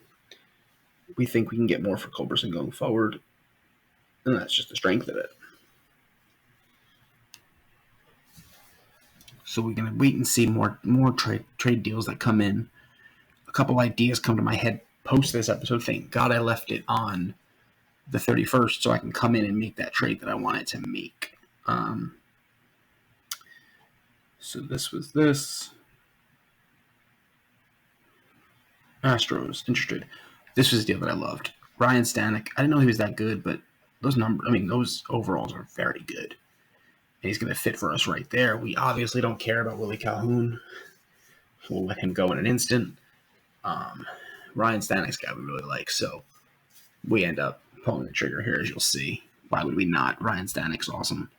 [SPEAKER 1] We think we can get more for Culberson going forward. And that's just the strength of it. So we're going to wait and see more trade deals that come in. A couple ideas come to my head post this episode. Thank God I left it on the 31st so I can come in and make that trade that I wanted to make. So this was this. Astros, interested. This was a deal that I loved. Ryan Stanek, I didn't know he was that good, but those overalls are very good. And he's going to fit for us right there. We obviously don't care about Willie Calhoun. We'll let him go in an instant. Ryan Stanek's guy we really like, so we end up pulling the trigger here, as you'll see. Why would we not? Ryan Stanek's awesome.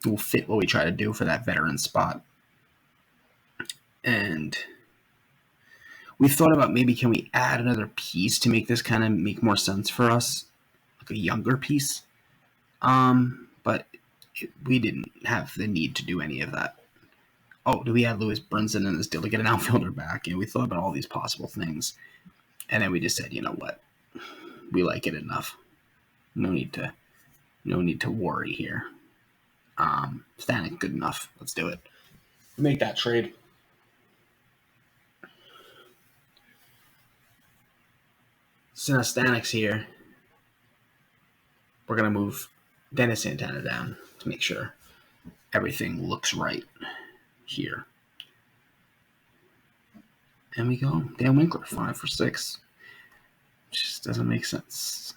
[SPEAKER 1] Will fit what we try to do for that veteran spot. And we thought about maybe can we add another piece to make this kind of make more sense for us, like a younger piece. But we didn't have the need to do any of that. Oh, do we add Lewis Brinson in this deal to get an outfielder back? And we thought about all these possible things. And then we just said, you know what? We like it enough. No need to worry here. Stanek, good enough. Let's do it. Make that trade. So now Stanek's here. We're going to move Dennis Santana down to make sure everything looks right here. And we go. Dan Winkler, 5 for 6. Just doesn't make sense.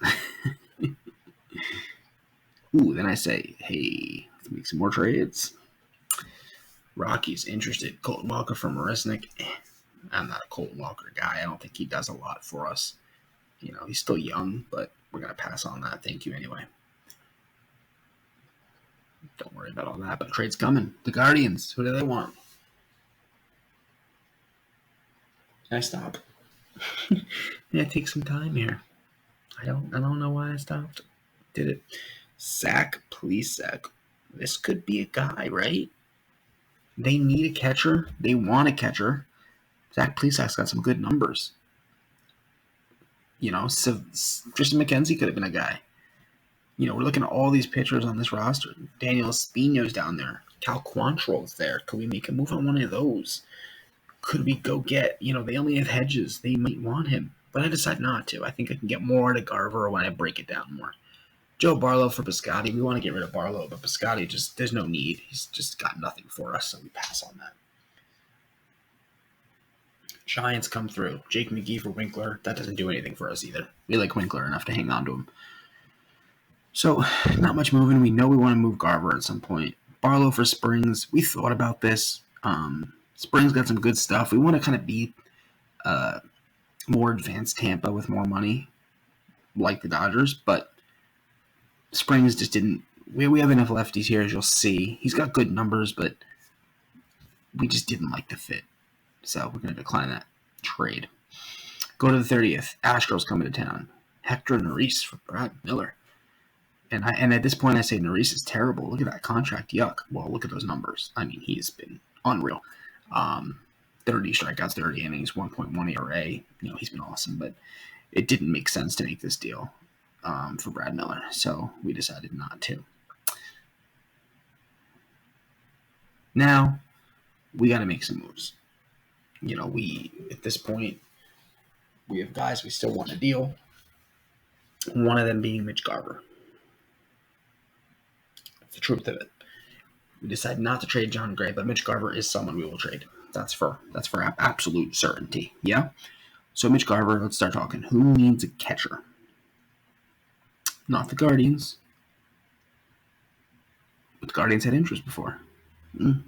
[SPEAKER 1] Ooh, then I say, hey, let's make some more trades. Rockies interested. Colton Walker from Marisnik. I'm not a Colton Walker guy. I don't think he does a lot for us. You know, he's still young, but we're going to pass on that. Thank you anyway. Don't worry about all that, but trade's coming. The Guardians, who do they want? Can I stop? Yeah, take some time here. I don't know why I stopped. Did it. Zach Plesac. This could be a guy, right? They need a catcher. They want a catcher. Zach Plesac's got some good numbers. You know, so Tristan McKenzie could have been a guy. You know, we're looking at all these pitchers on this roster. Daniel Espino's down there. Cal Quantrill's there. Could we make a move on one of those? Could we go get, you know, they only have Hedges. They might want him. But I decide not to. I think I can get more to Garver when I break it down more. Joe Barlow for Piscotty. We want to get rid of Barlow, but Piscotty just, there's no need. He's just got nothing for us, so we pass on that. Giants come through. Jake McGee for Winkler. That doesn't do anything for us either. We like Winkler enough to hang on to him. So, not much moving. We know we want to move Garver at some point. Barlow for Springs. We thought about this. Springs got some good stuff. We want to kind of be more advanced Tampa with more money, like the Dodgers, but Springs just didn't. We have enough lefties here, as you'll see. He's got good numbers, but we just didn't like the fit. So we're going to decline that trade. Go to the 30th. Astros coming to town. Hector Neris for Brad Miller. And at this point, I say Neris is terrible. Look at that contract. Yuck. Well, look at those numbers. I mean, he's been unreal. 30 strikeouts, 30 innings, 1.1 ERA. You know, he's been awesome. But it didn't make sense to make this deal for Brad Miller. So we decided not to. Now, we got to make some moves. You know, at this point, we have guys we still want to deal. One of them being Mitch Garver. That's the truth of it. We decided not to trade John Gray, but Mitch Garver is someone we will trade. That's for absolute certainty. Yeah? So Mitch Garver, let's start talking. Who needs a catcher? Not the Guardians. But the Guardians had interest before.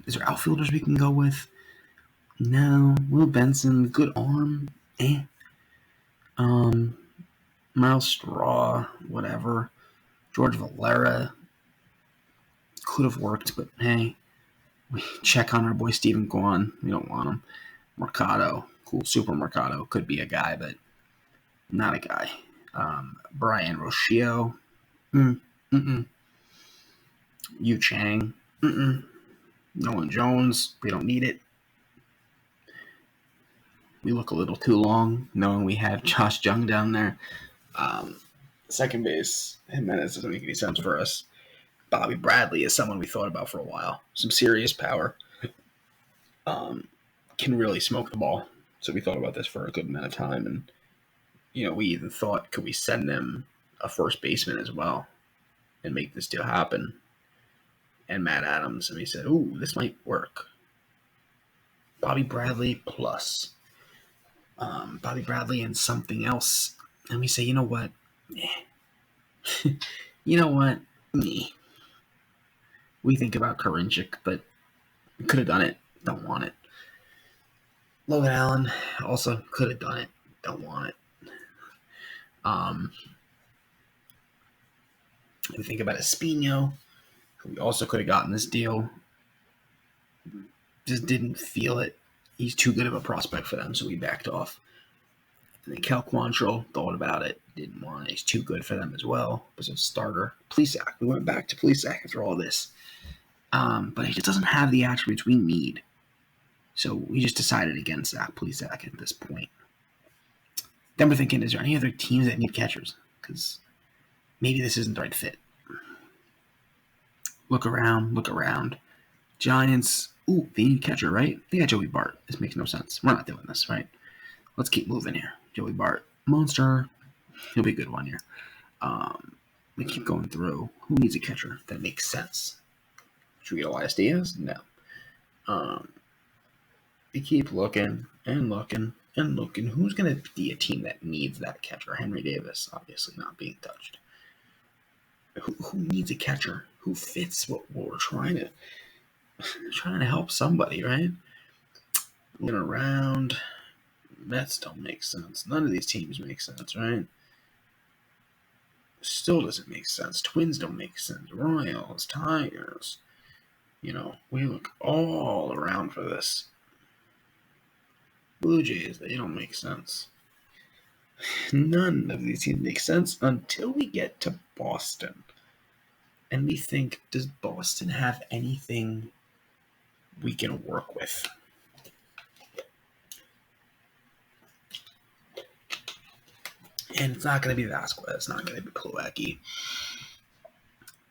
[SPEAKER 1] Is there outfielders we can go with? No. Will Benson, good arm. Miles Straw, whatever. George Valera could have worked, but hey, we check on our boy Steven Kwan. We don't want him. Mercado, cool. Super Mercado could be a guy, but not a guy. Brian Rocio. Yu Chang. Nolan Jones. We don't need it. We look a little too long, knowing we have Josh Jung down there. Second base, Jimenez doesn't make any sense for us. Bobby Bradley is someone we thought about for a while. Some serious power. Can really smoke the ball. So we thought about this for a good amount of time, and we even thought, could we send them a first baseman as well and make this deal happen? And Matt Adams, and we said, ooh, this might work. Bobby Bradley plus Bobby Bradley and something else. And we say, you know what? You know what? We think about Karinchak, but we could have done it. Don't want it. Logan Allen also could have done it. Don't want it. We think about Espino, who we also could have gotten this deal. Just didn't feel it. He's too good of a prospect for them, so we backed off. And then Cal Quantrill thought about it, didn't want it. He's too good for them as well. Was a starter. Plesac. We went back to Plesac after all this. But he just doesn't have the attributes we need. So we just decided against Zach Plesac at this point. Then we're thinking, is there any other teams that need catchers? Because maybe this isn't the right fit. Look around. Giants, ooh, they need a catcher, right? They got Joey Bart. This makes no sense. We're not doing this, right? Let's keep moving here. Joey Bart, monster. He'll be a good one here. We keep going through. Who needs a catcher that makes sense? Should we get Elias Diaz? No. We keep looking and looking and looking. Who's going to be a team that needs that catcher? Henry Davis, obviously not being touched. Who needs a catcher? Who fits what we're trying to help somebody, right? Looking around. Mets don't make sense. None of these teams make sense, right? Still doesn't make sense. Twins don't make sense. Royals, Tigers. We look all around for this. Blue Jays, they don't make sense. None of these teams make sense until we get to Boston. And we think, does Boston have anything we can work with? And it's not going to be Vasquez. It's not going to be Plawecki.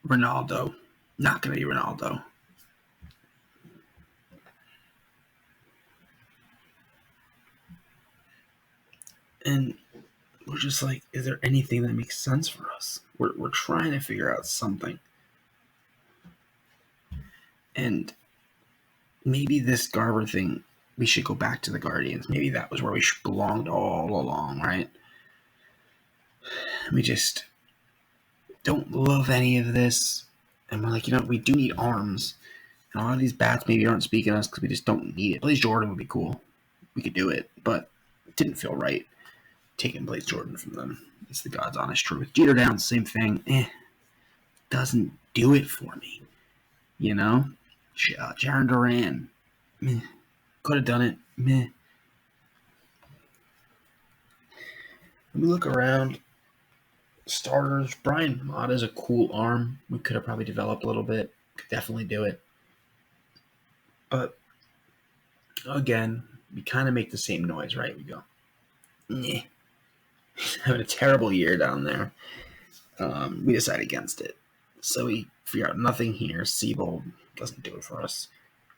[SPEAKER 1] Ronaldo. Not going to be Ronaldo. And we're just like, is there anything that makes sense for us? We're trying to figure out something. And maybe this Garver thing, we should go back to the Guardians. Maybe that was where we belonged all along, right? We just don't love any of this. And we're like, we do need arms. And a lot of these bats maybe aren't speaking to us because we just don't need it. Blaze Jordan would be cool. We could do it, but it didn't feel right taking Blaze Jordan from them. It's the God's honest truth. Jeter down, same thing. Doesn't do it for me. Jarren Duran. Meh. Could have done it. Meh. Let me look around. Starters. Brian Mott is a cool arm. We could have probably developed a little bit. Could definitely do it. But, again, we kind of make the same noise, right? We go, meh. Having a terrible year down there. We decide against it. So we figure out nothing here. Seabold doesn't do it for us.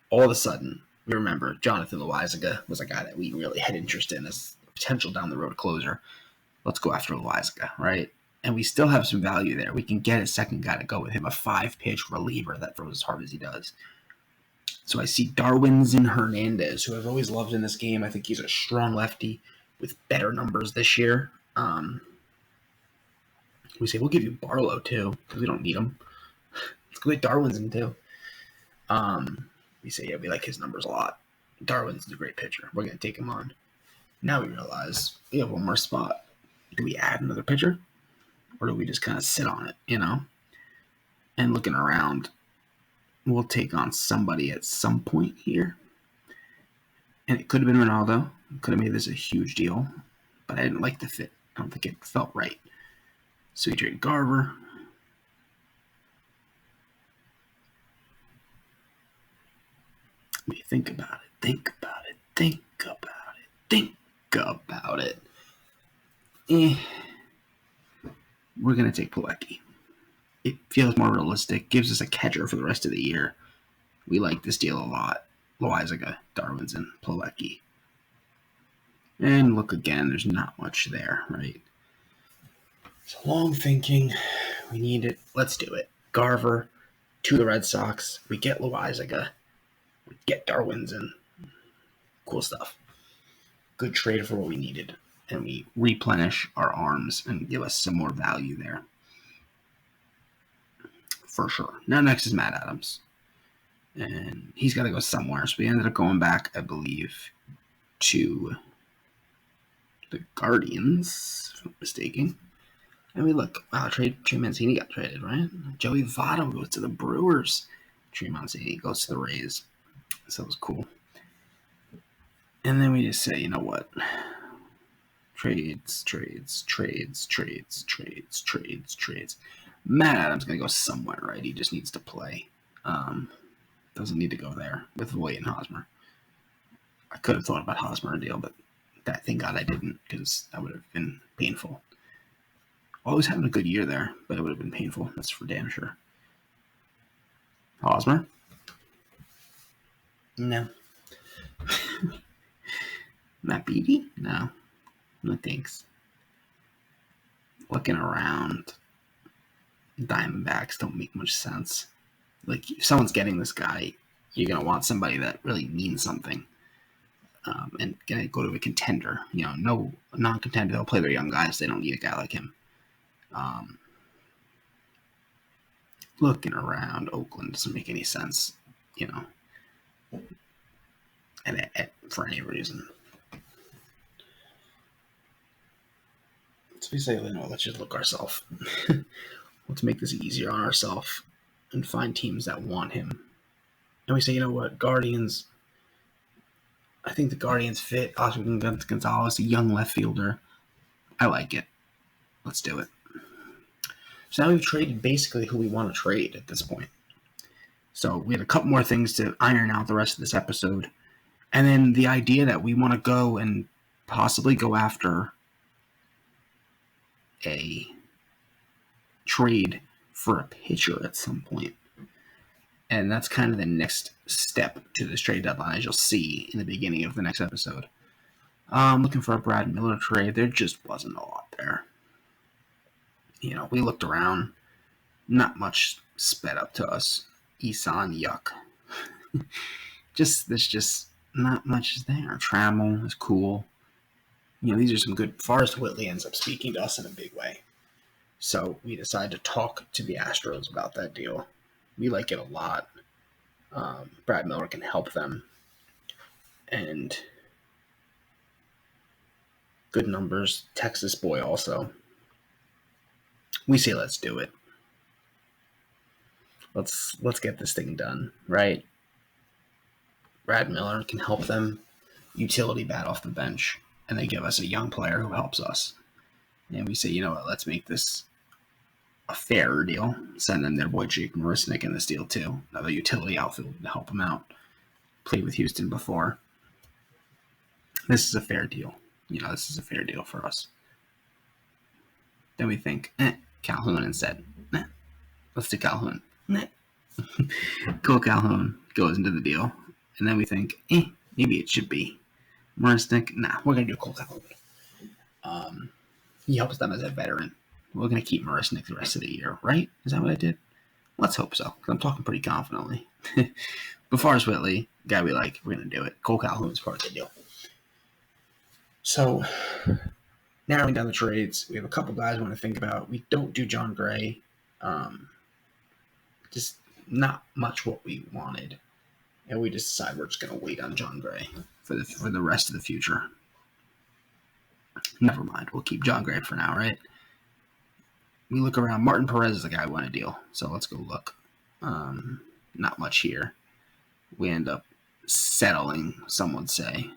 [SPEAKER 1] All of a sudden, we remember Jonathan Loaisiga was a guy that we really had interest in as a potential down the road closer. Let's go after Loaisiga, right? And we still have some value there. We can get a second guy to go with him, a 5-pitch reliever that throws as hard as he does. So I see Darwinzon Hernandez, who I've always loved in this game. I think he's a strong lefty with better numbers this year. We say, we'll give you Barlow, too, because we don't need him. Let's go get Darwinzon, too. We say, yeah, we like his numbers a lot. Darwin's a great pitcher. We're going to take him on. Now we realize we have one more spot. Do we add another pitcher? Or do we just kind of sit on it, And looking around, we'll take on somebody at some point here. And it could have been Ronaldo. Could have made this a huge deal. But I didn't like the fit. I don't think it felt right. So we trade Garver. We think about it. We're going to take Plawecki. It feels more realistic. Gives us a catcher for the rest of the year. We like this deal a lot. Loaisiga, Darwinzon, Plawecki. And look again, there's not much there, right? So long thinking, we need it. Let's do it. Garver to the Red Sox. We get Loizaga. We get Darwinzon. Cool stuff. Good trade for what we needed. And we replenish our arms and give us some more value there. For sure. Now next is Matt Adams. And he's got to go somewhere. So we ended up going back, I believe, to the Guardians, if I'm not mistaken. And we look, wow, Trey Mancini got traded, right? Joey Votto goes to the Brewers. Trey Mancini goes to the Rays. So it was cool. And then we just say, you know what? Trades. Matt Adams going to go somewhere, right? He just needs to play. Doesn't need to go there with Voit and Hosmer. I could have thought about Hosmer deal, but thank God I didn't, because that would have been painful. Always having a good year there, but it would have been painful. That's for damn sure. Hosmer? No. Matt Beatty? No. No thanks. Looking around, Diamondbacks don't make much sense. Like, if someone's getting this guy, you're going to want somebody that really means something. And going to go to a contender. You know, no non-contender. They'll play their young guys. They don't need a guy like him. Looking around, Oakland doesn't make any sense, you know, and for any reason. So we say, you know, let's just look ourselves. Let's make this easier on ourselves and find teams that want him. And we say, you know what, Guardians. I think the Guardians fit Oscar Gonzalez, a young left fielder. I like it. Let's do it. So now we've traded basically who we want to trade at this point. So we had a couple more things to iron out the rest of this episode. And then the idea that we want to go and possibly go after a trade for a pitcher at some point. And that's kind of the next step to this trade deadline, as you'll see in the beginning of the next episode. Looking for a Brad Miller trade. There just wasn't a lot there. You know, we looked around. Not much sped up to us. Isan, yuck. There's just not much there. Trammell is cool. You know, these are some good. Forrest Whitley ends up speaking to us in a big way. So we decided to talk to the Astros about that deal. We like it a lot. Brad Miller can help them. And good numbers. Texas boy also. We say let's do it. Let's get this thing done, right? Brad Miller can help them utility bat off the bench, and they give us a young player who helps us. And we say, you know what, let's make this a fair deal. Send them their boy Jake Marisnick in this deal too. Another utility outfield to help him out. Played with Houston before. This is a fair deal. You know, this is a fair deal for us. Then we think, Calhoun instead. Let's do Calhoun. Cole Calhoun goes into the deal. And then we think, maybe it should be Marisnick. Nah, we're going to do Cole Calhoun. He helps them as a veteran. We're going to keep Marisnick the rest of the year, right? Is that what I did? Let's hope so, because I'm talking pretty confidently. But Forrest Whitley, guy we like, we're going to do it. Cole Calhoun is part of the deal. So, narrowing down the trades, we have a couple guys we want to think about. We don't do John Gray. Just not much what we wanted. And we just decide we're just going to wait on John Gray for the rest of the future. Never mind. We'll keep John Gray for now, right? We look around. Martin Perez is the guy we want to deal. So let's go look. Not much here. We end up settling, some would say.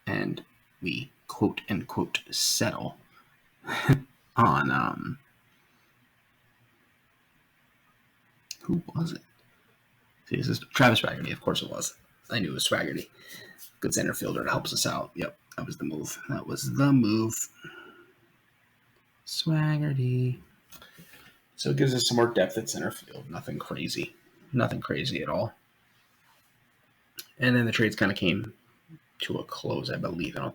[SPEAKER 1] And we quote unquote settle on who was it? See, this is Travis Swaggerty. Of course it was. I knew it was Swaggerty. Good center fielder that helps us out. Yep, that was the move. Swaggerty. So it gives us some more depth at center field. Nothing crazy at all. And then the trades kind of came to a close, I believe. I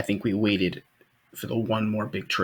[SPEAKER 1] think we waited for the one more big trade